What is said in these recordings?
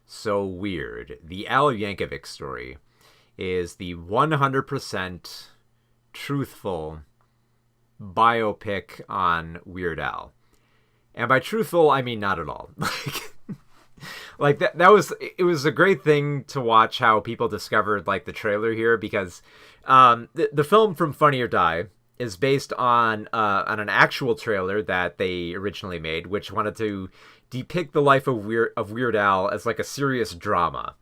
So Weird, the Al Yankovic story, is the 100% truthful biopic on Weird Al. And by truthful, I mean not at all. Like that was it was a great thing to watch how people discovered like the trailer here because the film From Funny or Die is based on an actual trailer that they originally made, which wanted to depict the life of Weird Al as like a serious drama.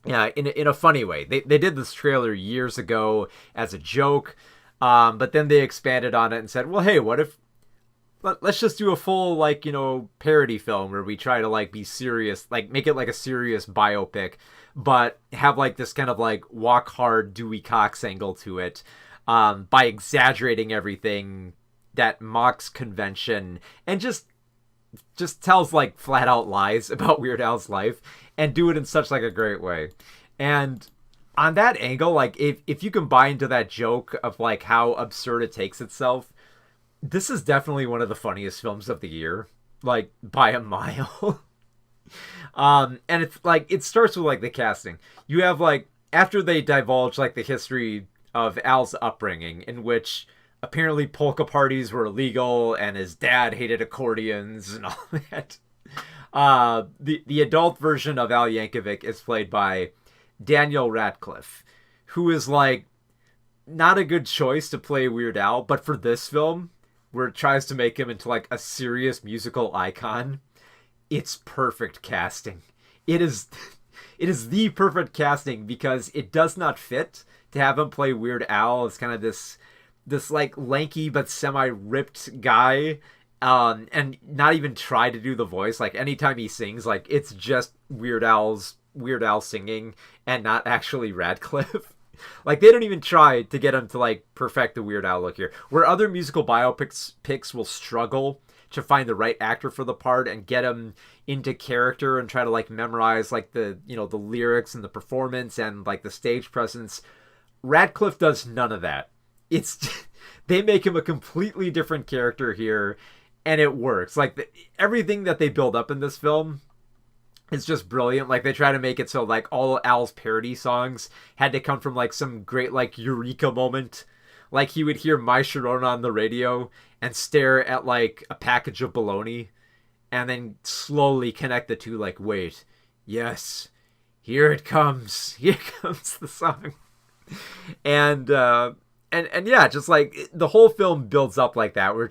Yeah, in a funny way. They did this trailer years ago as a joke, but then they expanded on it and said, well, hey, what if let's just do a full like parody film where we try to like be serious, like make it like a serious biopic, but have like this kind of like walk hard Dewey Cox angle to it, by exaggerating everything that mocks convention and just tells like flat out lies about Weird Al's life and do it in such like a great way. And on that angle, like if you can buy into that joke of like how absurd it takes itself, this is definitely one of the funniest films of the year, like by a mile. And it's like it starts with like the casting. You have like after they divulge like the history of Al's upbringing, in which apparently polka parties were illegal and his dad hated accordions and all that. The adult version of Al Yankovic is played by Daniel Radcliffe, who is like not a good choice to play Weird Al, but for this film, where it tries to make him into like a serious musical icon, it's perfect casting. It is the perfect casting because it does not fit to have him play Weird Al as kind of this like lanky but semi-ripped guy, and not even try to do the voice. Like anytime he sings, like it's just Weird Al singing and not actually Radcliffe. Like they don't even try to get him to like perfect the Weird Al look here. Where other musical biopics will struggle to find the right actor for the part and get him into character and try to like memorize like the the lyrics and the performance and like the stage presence, Radcliffe does none of that. It's they make him a completely different character here, and it works. Like everything that they build up in this film is just brilliant. Like they try to make it so like all Al's parody songs had to come from like some great like eureka moment. Like he would hear My Sharona on the radio and stare at like a package of bologna and then slowly connect the two like, wait, yes, here it comes. Here comes the song. And yeah, just like the whole film builds up like that, where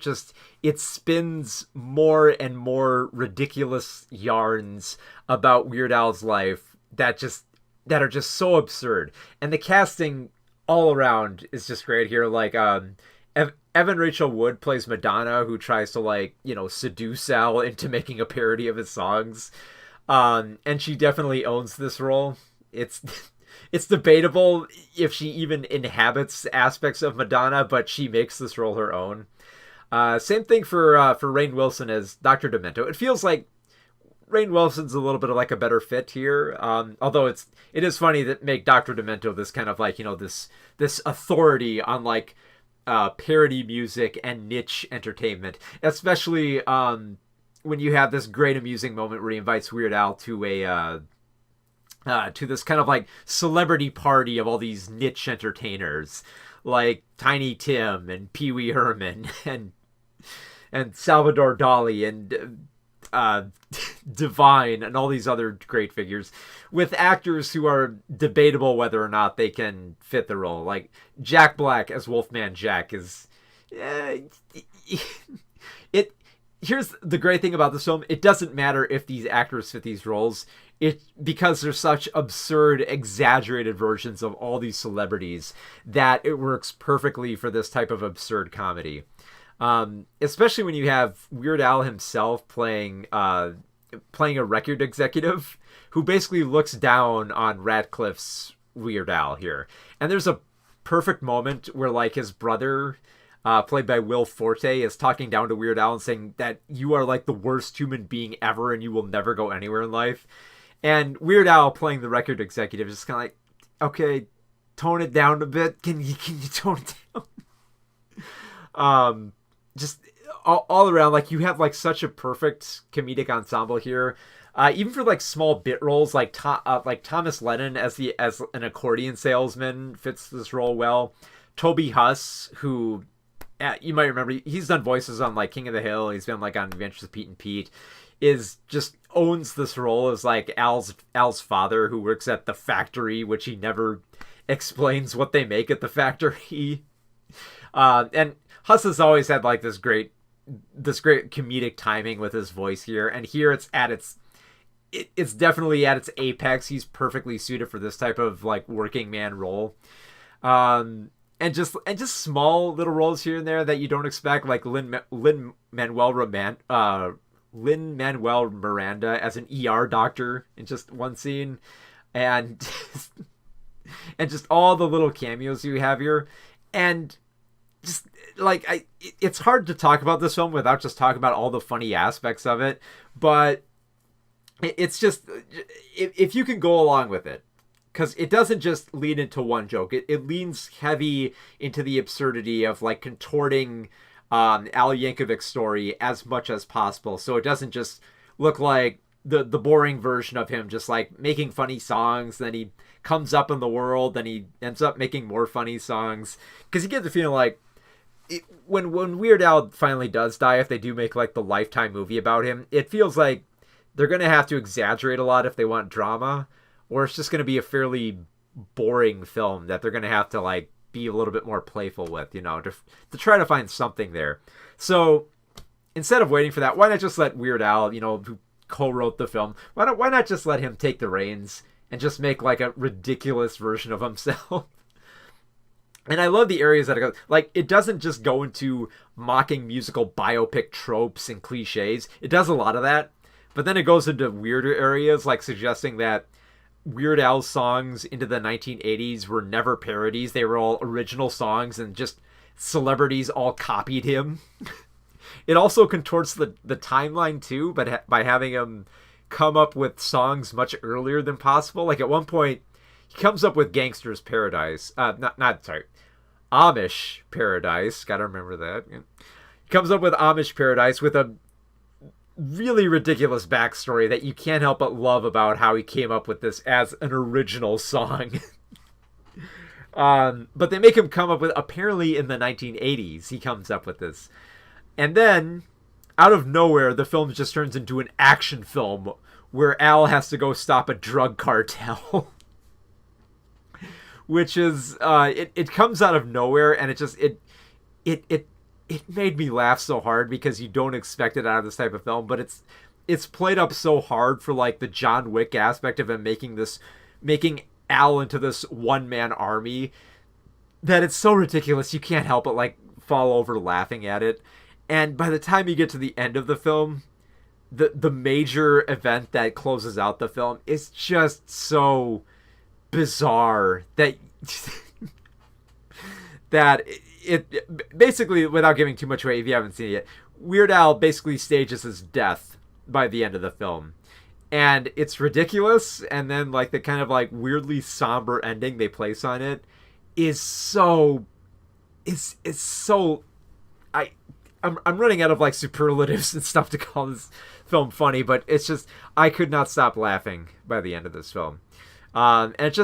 it spins more and more ridiculous yarns about Weird Al's life that are just so absurd. And the casting all around is just great here. Like Evan Rachel Wood plays Madonna, who tries to like seduce Al into making a parody of his songs, and she definitely owns this role. It's debatable if she even inhabits aspects of Madonna, but she makes this role her own. Same thing for Rainn Wilson as Dr. Demento. It feels like Rainn Wilson's a little bit of like a better fit here. Although it is funny that make Dr. Demento this kind of like, this authority on like parody music and niche entertainment, especially when you have this great amusing moment where he invites Weird Al to to this kind of like celebrity party of all these niche entertainers like Tiny Tim and Pee Wee Herman and Salvador Dali and Divine and all these other great figures with actors who are debatable whether or not they can fit the role. Like Jack Black as Wolfman Jack is here's the great thing about this film. It doesn't matter if these actors fit these roles. Because they're such absurd, exaggerated versions of all these celebrities that it works perfectly for this type of absurd comedy. Especially when you have Weird Al himself playing a record executive who basically looks down on Radcliffe's Weird Al here. And there's a perfect moment where like his brother, played by Will Forte, is talking down to Weird Al and saying that you are like the worst human being ever and you will never go anywhere in life. And Weird Al playing the record executive is just kind of like, okay, tone it down a bit. Can you tone it down? Just all around, like you have like such a perfect comedic ensemble here. Even for like small bit roles, like Thomas Lennon as an accordion salesman fits this role well. Toby Huss, who you might remember, he's done voices on like King of the Hill. He's been like on Adventures of Pete and Pete. Is just owns this role as like Al's father, who works at the factory, which he never explains what they make at the factory. And Huss has always had like this great comedic timing with his voice here, and here it's definitely at its apex. He's perfectly suited for this type of like working man role. And just small little roles here and there that you don't expect, like Lin-Manuel Miranda as an ER doctor in just one scene, and and just all the little cameos you have here, and just like it's hard to talk about this film without just talking about all the funny aspects of it, but it's just if you can go along with it, because it doesn't just lean into one joke. It leans heavy into the absurdity of like contorting Al Yankovic's story as much as possible, so it doesn't just look like the boring version of him just like making funny songs, then he comes up in the world, then he ends up making more funny songs, because you get the feeling like when Weird Al finally does die, if they do make like the Lifetime movie about him, it feels like they're gonna have to exaggerate a lot if they want drama, or it's just gonna be a fairly boring film that they're gonna have to like be a little bit more playful with, to try to find something there. So instead of waiting for that, why not just let Weird Al, who co-wrote the film, why not just let him take the reins and just make like a ridiculous version of himself? And I love the areas that it goes. Like, it doesn't just go into mocking musical biopic tropes and cliches. It does a lot of that. But then it goes into weirder areas, like suggesting that Weird Al's songs into the 1980s were never parodies. They were all original songs, and just celebrities all copied him. It also contorts the timeline, too, but by having him come up with songs much earlier than possible. Like, at one point, he comes up with Gangster's Paradise. Amish Paradise. Gotta remember that. He comes up with Amish Paradise with a really ridiculous backstory that you can't help but love about how he came up with this as an original song. But they make him come up with, apparently in the 1980s, he comes up with this. And then, out of nowhere, the film just turns into an action film where Al has to go stop a drug cartel. Which is, it comes out of nowhere, and it made me laugh so hard because you don't expect it out of this type of film, but it's played up so hard for like the John Wick aspect of him making Al into this one-man army that it's so ridiculous you can't help but like fall over laughing at it. And by the time you get to the end of the film, the major event that closes out the film is just so bizarre that that it basically, without giving too much away if you haven't seen it yet, Weird Al basically stages his death by the end of the film, and it's ridiculous. And then like the kind of like weirdly somber ending they place on it is so it's so I'm running out of like superlatives and stuff to call this film funny, but it's just I could not stop laughing by the end of this film. And it's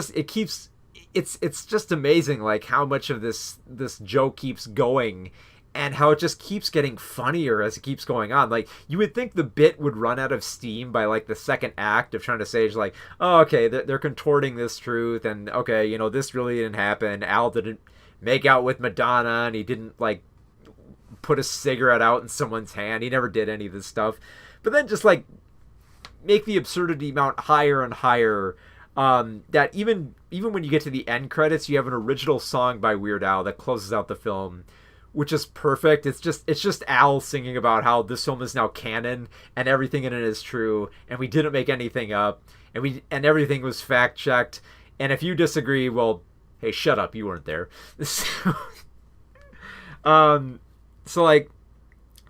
just amazing like how much of this joke keeps going and how it just keeps getting funnier as it keeps going on. Like, you would think the bit would run out of steam by like the second act of trying to say like, oh, okay, they're contorting this truth, and okay, this really didn't happen. Al didn't make out with Madonna, and he didn't like put a cigarette out in someone's hand. He never did any of this stuff. But then just like make the absurdity mount higher and higher. That even when you get to the end credits, you have an original song by Weird Al that closes out the film, which is perfect. It's just Al singing about how this film is now canon and everything in it is true, and we didn't make anything up, and everything was fact checked. And if you disagree, well, hey, shut up, you weren't there. So like,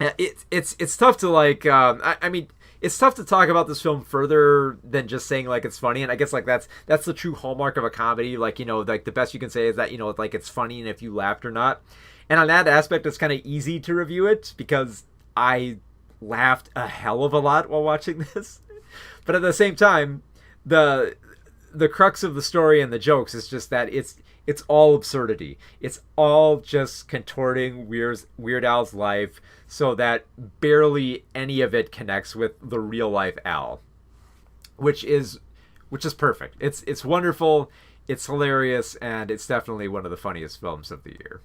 it's tough to like, I mean, it's tough to talk about this film further than just saying like it's funny, and I guess like that's the true hallmark of a comedy. Like, like the best you can say is that like it's funny and if you laughed or not. And on that aspect, it's kind of easy to review it because I laughed a hell of a lot while watching this. But at the same time, the crux of the story and the jokes is just that it's all absurdity. It's all just contorting Weird Al's life so that barely any of it connects with the real life Al, which is perfect. It's wonderful, it's hilarious, and it's definitely one of the funniest films of the year.